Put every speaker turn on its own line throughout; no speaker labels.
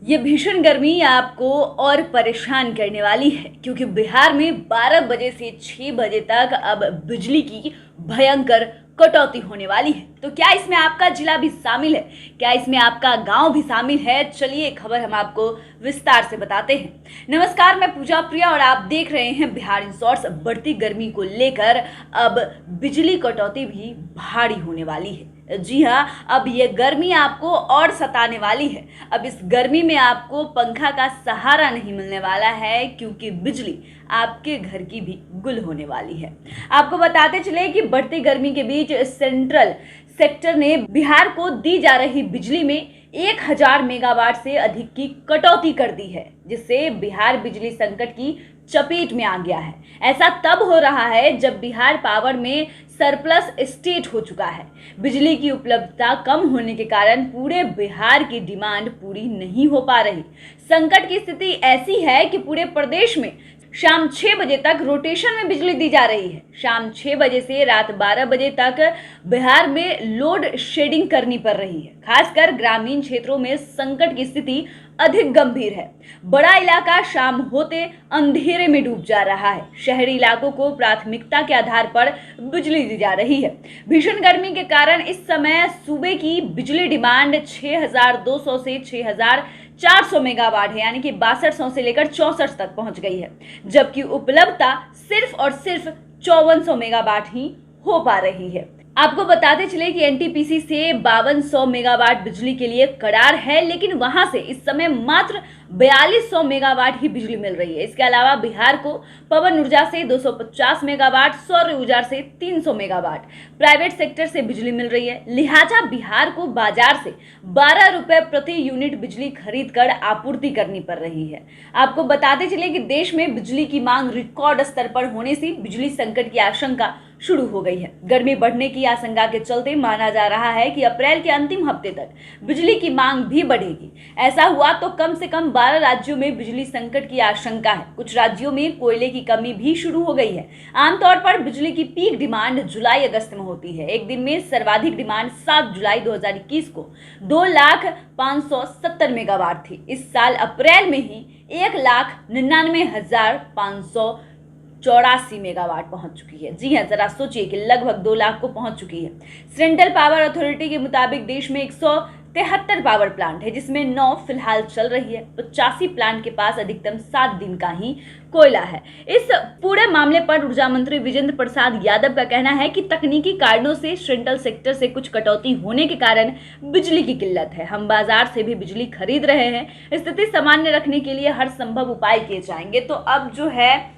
ये भीषण गर्मी आपको और परेशान करने वाली है क्योंकि बिहार में 12 बजे से 6 बजे तक अब बिजली की भयंकर कटौती होने वाली है। तो क्या इसमें आपका जिला भी शामिल है? क्या इसमें आपका गांव भी शामिल है? चलिए खबर हम आपको विस्तार से बताते हैं। नमस्कार, मैं पूजा प्रिया और आप देख रहे हैं बिहार इन शॉर्ट्स। बढ़ती गर्मी को लेकर अब बिजली कटौती भी भारी होने वाली है। जी हाँ, अब ये गर्मी आपको और सताने वाली है। अब इस गर्मी में आपको पंखा का सहारा नहीं मिलने वाला है क्योंकि बिजली आपके घर की भी गुल होने वाली है। आपको बताते चले कि बढ़ती गर्मी के बीच सेंट्रल सेक्टर ने बिहार को दी जा रही बिजली में 1000 मेगावाट से अधिक की कटौती कर दी है, जिससे बिहार बिजली संकट की चपेट में आ गया है। ऐसा तब हो रहा है जब बिहार पावर में सरप्लस स्टेट हो चुका है। बिजली की उपलब्धता कम होने के कारण पूरे बिहार की डिमांड पूरी नहीं हो पा रही। संकट की स्थिति ऐसी है कि पूरे प्रदेश में शाम 6 बजे तक रोटेशन में बिजली दी जा रही है। शाम 6 बजे से रात 12 बजे तक बिहार में लोड शेडिंग करनी पड़ रही है। खासकर ग्रामीण क्षेत्रों में संकट की स्थिति अधिक गंभीर है। बड़ा इलाका शाम होते अंधेरे में डूब जा रहा है। शहरी इलाकों को प्राथमिकता के आधार पर बिजली दी जा रही है। भीषण गर्मी के कारण इस समय सूबे की बिजली डिमांड 6200 से 6400 मेगावाट है, यानी कि 6200 से लेकर 64 तक पहुंच गई है, जबकि उपलब्धता सिर्फ और सिर्फ 5400 मेगावाट ही हो पा रही है। आपको बताते चले कि एनटीपीसी से 5200 मेगावाट बिजली के लिए करार है, लेकिन वहां से इस समय मात्र 4200 मेगावाट ही बिजली मिल रही है। इसके अलावा बिहार को पवन ऊर्जा से 250 मेगावाट, सौर ऊर्जा से 300 मेगावाट प्राइवेट सेक्टर से बिजली मिल रही है। लिहाजा बिहार को बाजार से 12 रुपए प्रति यूनिट बिजली खरीद कर आपूर्ति करनी पड़ रही है। आपको बताते चले कि देश में बिजली की मांग रिकॉर्ड स्तर पर होने से बिजली संकट की आशंका शुरू हो गई है। गर्मी बढ़ने की आशंका के चलते माना जा रहा है कि अप्रैल के अंतिम हफ्ते तक बिजली की मांग भी बढ़ेगी। ऐसा हुआ तो कम से कम 12 राज्यों में बिजली संकट की आशंका है। कुछ राज्यों में कोयले की कमी भी शुरू हो गई है। आमतौर पर बिजली की पीक डिमांड जुलाई अगस्त में होती है। एक दिन में सर्वाधिक डिमांड 7 जुलाई 2021 को 2,570 मेगावाट थी। इस साल अप्रैल में ही 1,99,584 मेगावाट पहुंच चुकी है। जी हां, जरा सोचिए कि लगभग 2 लाख को पहुंच चुकी है। सेंट्रल पावर अथॉरिटी के मुताबिक देश में 173 पावर प्लांट है, जिसमें 9 फिलहाल चल रही है। 85 प्लांट के पास अधिकतम 7 दिन का ही कोयला है। इस पूरे मामले पर ऊर्जा मंत्री विजेंद्र प्रसाद यादव का कहना है कि तकनीकी कारणों से सेंट्रल सेक्टर से कुछ कटौती होने के कारण बिजली की किल्लत है। हम बाजार से भी बिजली खरीद रहे हैं। स्थिति सामान्य रखने के लिए हर संभव उपाय किए जाएंगे। तो अब जो है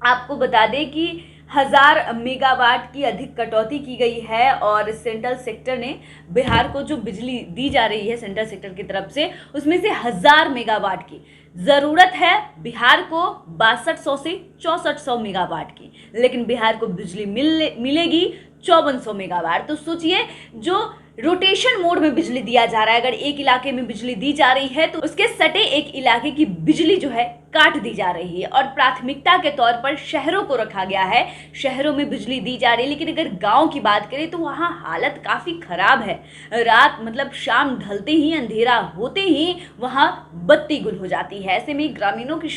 आपको बता दें कि 1000 मेगावाट की अधिक कटौती की गई है और सेंट्रल सेक्टर ने बिहार को जो बिजली दी जा रही है सेंट्रल सेक्टर की तरफ से, उसमें से 1000 मेगावाट की ज़रूरत है बिहार को 6200 से 6400 मेगावाट की, लेकिन बिहार को बिजली मिलेगी 5400 मेगावाट। तो सोचिए, जो रोटेशन मोड में बिजली दिया जा रहा है, अगर एक इलाके में बिजली दी जा रही है तो उसके सटे एक इलाके की बिजली जो है काट दी जा रही है और प्राथमिकता के तौर पर शहरों को रखा गया है। शहरों में बिजली दी जा रही है, लेकिन अगर गांव की बात करें तो वहाँ हालत काफ़ी खराब है। रात मतलब शाम ढलते ही, अंधेरा होते ही वहाँ बत्ती गुल हो जाती है। ऐसे में ग्रामीणों की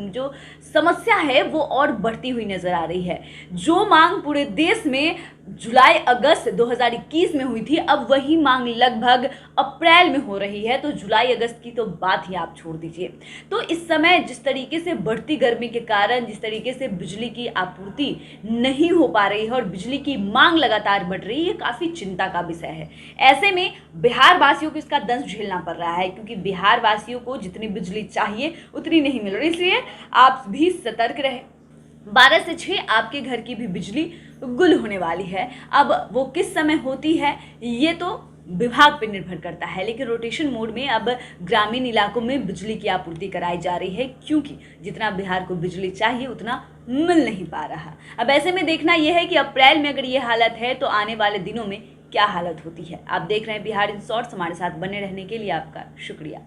जो समस्या है वो और बढ़ती हुई नजर आ रही है। जो मांग पूरे देश में जुलाई अगस्त 2021 में हुई थी, अब वही मांग लगभग अप्रैल में हो रही है। तो जुलाई अगस्त की तो बात ही आप छोड़ दीजिए। तो इस समय जिस तरीके से बढ़ती गर्मी के कारण जिस तरीके से बिजली की आपूर्ति नहीं हो पा रही है और बिजली की मांग लगातार बढ़ रही है, ये काफ़ी चिंता का विषय है। ऐसे में बिहार वासियों को इसका दंश झेलना पड़ रहा है क्योंकि बिहार वासियों को जितनी बिजली चाहिए उतनी नहीं मिल रही। इसलिए आप भी सतर्क रहे। 12 से 6 आपके घर की भी बिजली गुल होने वाली है। अब वो किस समय होती है ये तो विभाग पर निर्भर करता है, लेकिन रोटेशन मोड में अब ग्रामीण इलाकों में बिजली की आपूर्ति कराई जा रही है क्योंकि जितना बिहार को बिजली चाहिए उतना मिल नहीं पा रहा। अब ऐसे में देखना यह है कि अप्रैल में अगर ये हालत है तो आने वाले दिनों में क्या हालत होती है। आप देख रहे हैं बिहार इन शॉर्ट्स। हमारे साथ बने रहने के लिए आपका शुक्रिया।